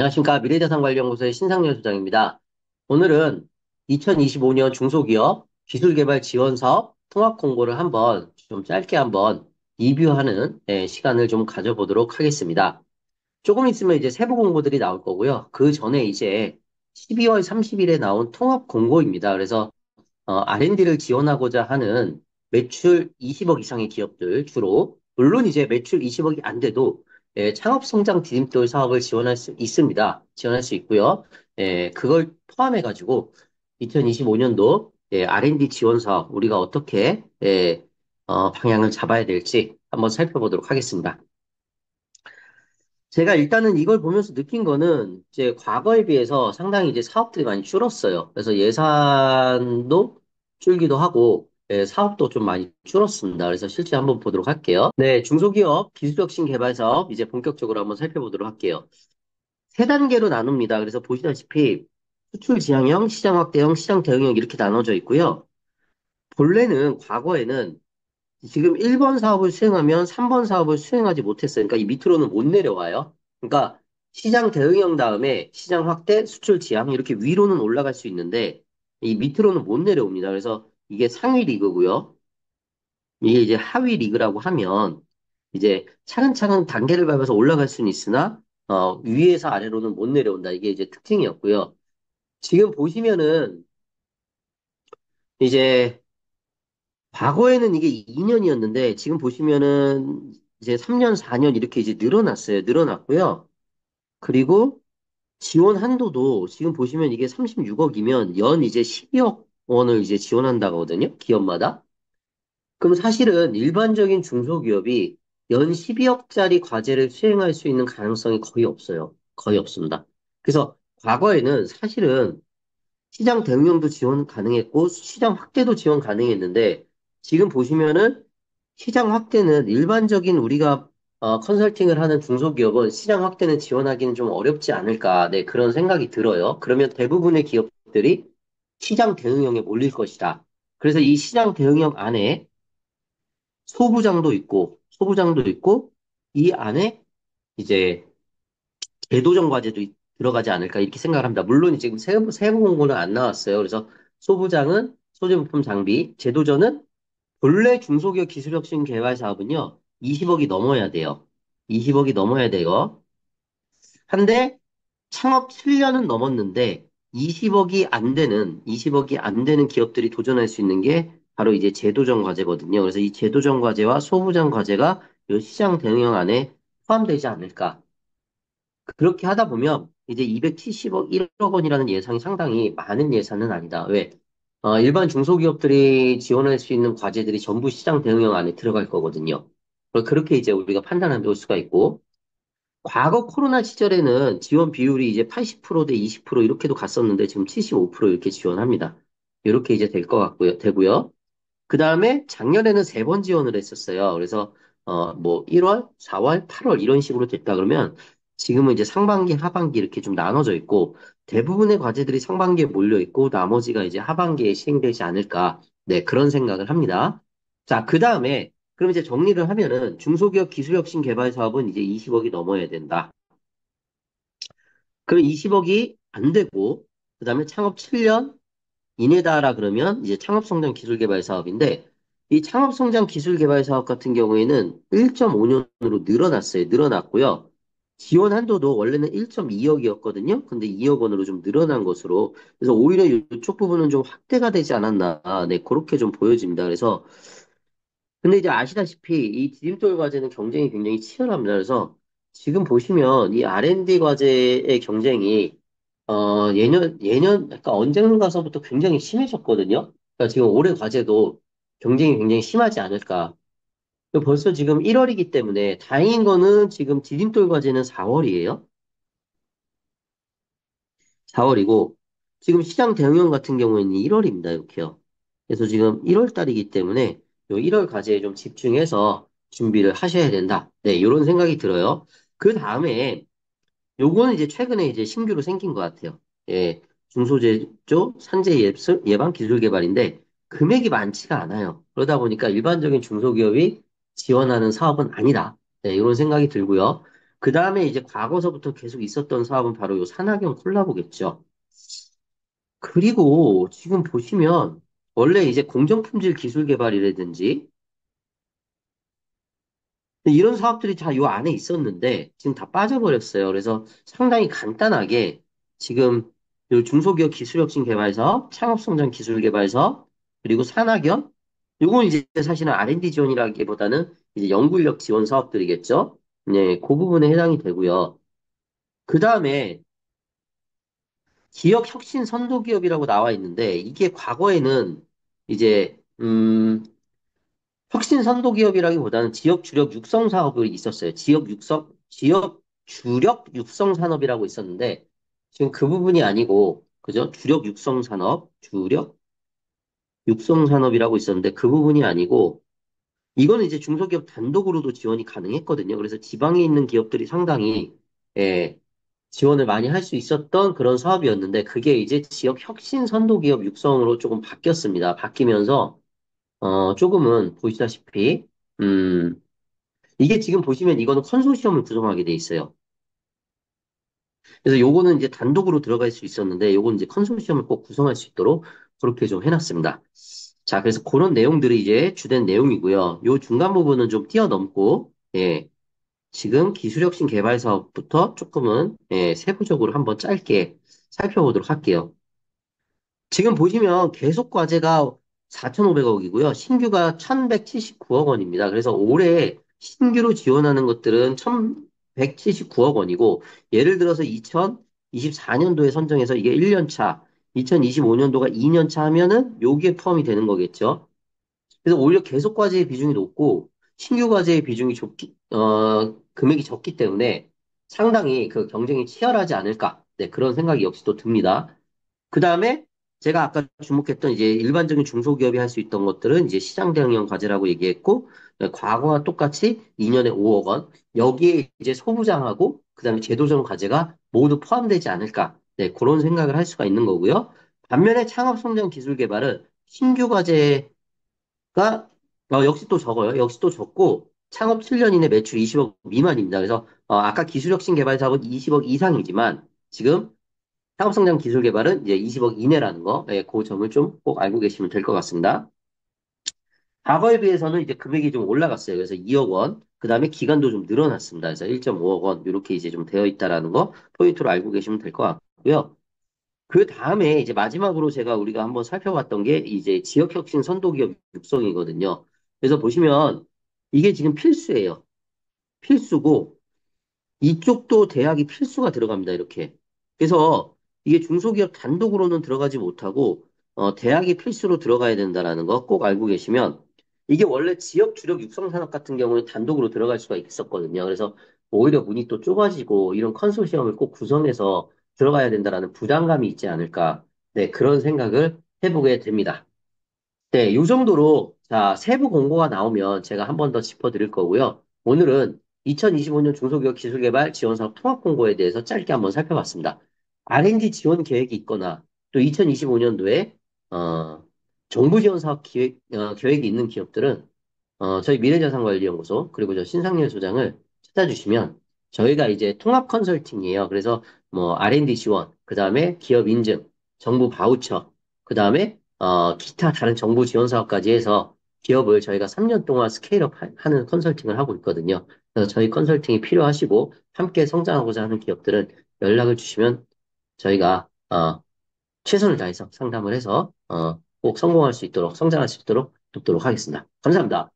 안녕하십니까. 미래자산관리연구소의 신상렬 소장입니다. 오늘은 2025년 중소기업 기술개발 지원 사업 통합 공고를 한번 좀 짧게 한번 리뷰하는 시간을 좀 가져보도록 하겠습니다. 조금 있으면 이제 세부 공고들이 나올 거고요. 그 전에 이제 12월 30일에 나온 통합 공고입니다. 그래서 R&D를 지원하고자 하는 매출 20억 이상의 기업들 주로, 물론 이제 매출 20억이 안 돼도 창업 성장 디딤돌 사업을 지원할 수 있습니다. 지원할 수 있고요. 그걸 포함해가지고 2025년도 R&D 지원 사업 우리가 어떻게 방향을 잡아야 될지 한번 살펴보도록 하겠습니다. 제가 일단은 이걸 보면서 느낀 거는 이제 과거에 비해서 상당히 이제 사업들이 많이 줄었어요. 그래서 예산도 줄기도 하고 사업도 좀 많이 줄었습니다. 그래서 실제 한번 보도록 할게요. 네, 중소기업 기술혁신 개발 사업 이제 본격적으로 한번 살펴보도록 할게요. 세 단계로 나눕니다. 그래서 보시다시피 수출 지향형, 시장 확대형, 시장 대응형 이렇게 나눠져 있고요. 본래는 과거에는 지금 1번 사업을 수행하면 3번 사업을 수행하지 못했어요. 그러니까 이 밑으로는 못 내려와요. 그러니까 시장 대응형 다음에 시장 확대, 수출 지향 이렇게 위로는 올라갈 수 있는데 이 밑으로는 못 내려옵니다. 그래서 이게 상위 리그고요. 이게 이제 하위 리그라고 하면 이제 차근차근 단계를 밟아서 올라갈 수는 있으나 위에서 아래로는 못 내려온다. 이게 이제 특징이었고요. 지금 보시면은 이제 과거에는 이게 2년이었는데 지금 보시면은 이제 3년, 4년 이렇게 이제 늘어났어요. 늘어났고요. 그리고 지원 한도도 지금 보시면 이게 36억이면 연 이제 12억 원을 이제 지원한다거든요. 기업마다. 그럼 사실은 일반적인 중소기업이 연 12억짜리 과제를 수행할 수 있는 가능성이 거의 없어요. 거의 없습니다. 그래서 과거에는 사실은 시장 대응형도 지원 가능했고 시장 확대도 지원 가능했는데 지금 보시면은 시장 확대는 일반적인 우리가 컨설팅을 하는 중소기업은 시장 확대는 지원하기는 좀 어렵지 않을까, 네, 그런 생각이 들어요. 그러면 대부분의 기업들이 시장 대응형에 몰릴 것이다. 그래서 이 시장 대응형 안에 소부장도 있고, 이 안에 이제 제도적 과제도 들어가지 않을까 이렇게 생각을 합니다. 물론 지금 세부 공고는 안 나왔어요. 그래서 소부장은 소재부품 장비, 제도전은 본래 중소기업 기술혁신 개발 사업은요, 20억이 넘어야 돼요. 20억이 넘어야 돼요. 한데, 창업 7년은 넘었는데, 20억이 안 되는 기업들이 도전할 수 있는 게 바로 이제 제도전 과제거든요. 그래서 이 제도전 과제와 소부장 과제가 이 시장 대응형 안에 포함되지 않을까. 그렇게 하다 보면 이제 270억, 1억 원이라는 예상이 상당히 많은 예산은 아니다. 왜? 일반 중소기업들이 지원할 수 있는 과제들이 전부 시장 대응형 안에 들어갈 거거든요. 그렇게 이제 우리가 판단해 볼 수가 있고, 과거 코로나 시절에는 지원 비율이 이제 80%대 20% 이렇게도 갔었는데 지금 75% 이렇게 지원합니다. 이렇게 이제 될 것 같고요, 되고요. 그 다음에 작년에는 세 번 지원을 했었어요. 그래서 뭐 1월, 4월, 8월 이런 식으로 됐다 그러면 지금은 이제 상반기, 하반기 이렇게 좀 나눠져 있고 대부분의 과제들이 상반기에 몰려 있고 나머지가 이제 하반기에 시행되지 않을까. 네, 그런 생각을 합니다. 자, 그 다음에 그럼 이제 정리를 하면은 중소기업 기술혁신 개발 사업은 이제 20억이 넘어야 된다. 그럼 20억이 안 되고 그다음에 창업 7년 이내다라 그러면 이제 창업성장 기술개발 사업인데 이 창업성장 기술개발 사업 같은 경우에는 1.5년으로 늘어났어요. 늘어났고요. 지원 한도도 원래는 1.2억이었거든요. 근데 2억 원으로 좀 늘어난 것으로 그래서 오히려 이쪽 부분은 좀 확대가 되지 않았나. 네, 그렇게 좀 보여집니다. 그래서 근데 이제 아시다시피 이 디딤돌 과제는 경쟁이 굉장히 치열합니다. 그래서 지금 보시면 이 R&D 과제의 경쟁이 그러니까 언젠가서부터 굉장히 심해졌거든요. 그러니까 지금 올해 과제도 경쟁이 굉장히 심하지 않을까. 벌써 지금 1월이기 때문에 다행인 거는 지금 디딤돌 과제는 4월이에요. 4월이고 지금 시장 대응형 같은 경우에는 1월입니다. 이렇게요. 그래서 지금 1월 달이기 때문에 요 1월 과제에 좀 집중해서 준비를 하셔야 된다. 네, 이런 생각이 들어요. 그 다음에 요거는 이제 최근에 이제 신규로 생긴 것 같아요. 예, 중소제조 산재 예방 기술 개발인데 금액이 많지가 않아요. 그러다 보니까 일반적인 중소기업이 지원하는 사업은 아니다. 네, 이런 생각이 들고요. 그 다음에 이제 과거서부터 계속 있었던 사업은 바로 요 산학연 콜라보겠죠. 그리고 지금 보시면 원래 이제 공정품질 기술 개발이라든지 이런 사업들이 다 요 안에 있었는데 지금 다 빠져버렸어요. 그래서 상당히 간단하게 지금 요 중소기업 기술혁신 개발 사업, 창업성장 기술 개발 사업, 그리고 산학연 요건 이제 사실은 R&D 지원이라기보다는 이제 연구인력 지원 사업들이겠죠. 네, 그 부분에 해당이 되고요. 그 다음에 기업 혁신 선도 기업이라고 나와 있는데 이게 과거에는 이제 혁신 선도 기업이라기보다는 지역 주력 육성 사업이 있었어요. 지역 주력 육성 산업이라고 있었는데 지금 그 부분이 아니고 그죠? 주력 육성 산업이라고 있었는데 그 부분이 아니고 이거는 이제 중소기업 단독으로도 지원이 가능했거든요. 그래서 지방에 있는 기업들이 상당히 예, 지원을 많이 할 수 있었던 그런 사업이었는데 그게 이제 지역 혁신 선도 기업 육성으로 조금 바뀌었습니다. 바뀌면서 조금은 보시다시피 음, 이게 지금 보시면 이거는 컨소시엄을 구성하게 돼 있어요. 그래서 요거는 이제 단독으로 들어갈 수 있었는데 요거는 이제 컨소시엄을 꼭 구성할 수 있도록 그렇게 좀 해놨습니다. 자, 그래서 그런 내용들이 이제 주된 내용이고요. 요 중간 부분은 좀 뛰어넘고 예, 지금 기술혁신 개발 사업부터 조금은 예, 세부적으로 한번 짧게 살펴보도록 할게요. 지금 보시면 계속 과제가 4,500억이고요. 신규가 1,179억 원입니다. 그래서 올해 신규로 지원하는 것들은 1,179억 원이고, 예를 들어서 2024년도에 선정해서 이게 1년 차, 2025년도가 2년 차 하면은 요게 포함이 되는 거겠죠. 그래서 오히려 계속 과제의 비중이 높고, 신규 과제의 비중이 금액이 적기 때문에 상당히 그 경쟁이 치열하지 않을까. 네, 그런 생각이 역시 또 듭니다. 그 다음에 제가 아까 주목했던 이제 일반적인 중소기업이 할 수 있던 것들은 이제 시장 대응형 과제라고 얘기했고, 네, 과거와 똑같이 2년에 5억 원. 여기에 이제 소부장하고, 그 다음에 제도전 과제가 모두 포함되지 않을까. 네, 그런 생각을 할 수가 있는 거고요. 반면에 창업성장 기술개발은 신규 과제가, 역시 또 적어요. 역시 또 적고, 창업 7년 이내 매출 20억 미만입니다. 그래서, 아까 기술혁신 개발 사업은 20억 이상이지만, 지금 창업성장 기술 개발은 이제 20억 이내라는 거, 예, 그 점을 좀 꼭 알고 계시면 될 것 같습니다. 과거에 비해서는 이제 금액이 좀 올라갔어요. 그래서 2억 원, 그 다음에 기간도 좀 늘어났습니다. 그래서 1.5억 원, 이렇게 이제 좀 되어 있다라는 거 포인트로 알고 계시면 될 것 같고요. 그 다음에 이제 마지막으로 제가 우리가 한번 살펴봤던 게 이제 지역혁신 선도기업 육성이거든요. 그래서 보시면 이게 지금 필수예요. 필수고, 이쪽도 대학이 필수가 들어갑니다, 이렇게. 그래서 이게 중소기업 단독으로는 들어가지 못하고, 대학이 필수로 들어가야 된다라는 거 꼭 알고 계시면, 이게 원래 지역 주력 육성산업 같은 경우는 단독으로 들어갈 수가 있었거든요. 그래서 오히려 문이 또 좁아지고, 이런 컨소시엄을 꼭 구성해서 들어가야 된다라는 부담감이 있지 않을까. 네, 그런 생각을 해보게 됩니다. 네, 요 정도로, 자, 세부 공고가 나오면 제가 한 번 더 짚어드릴 거고요. 오늘은 2025년 중소기업 기술개발 지원사업 통합 공고에 대해서 짧게 한번 살펴봤습니다. R&D 지원 계획이 있거나 또 2025년도에, 정부 지원 사업 계획이 있는 기업들은, 저희 미래자산관리연구소, 그리고 저 신상열 소장을 찾아주시면 저희가 이제 통합 컨설팅이에요. 그래서 뭐 R&D 지원, 그 다음에 기업 인증, 정부 바우처, 그 다음에 기타 다른 정부 지원 사업까지 해서 기업을 저희가 3년 동안 스케일업 하는 컨설팅을 하고 있거든요. 그래서 저희 컨설팅이 필요하시고 함께 성장하고자 하는 기업들은 연락을 주시면 저희가 최선을 다해서 상담을 해서 꼭 성공할 수 있도록 성장할 수 있도록 돕도록 하겠습니다. 감사합니다.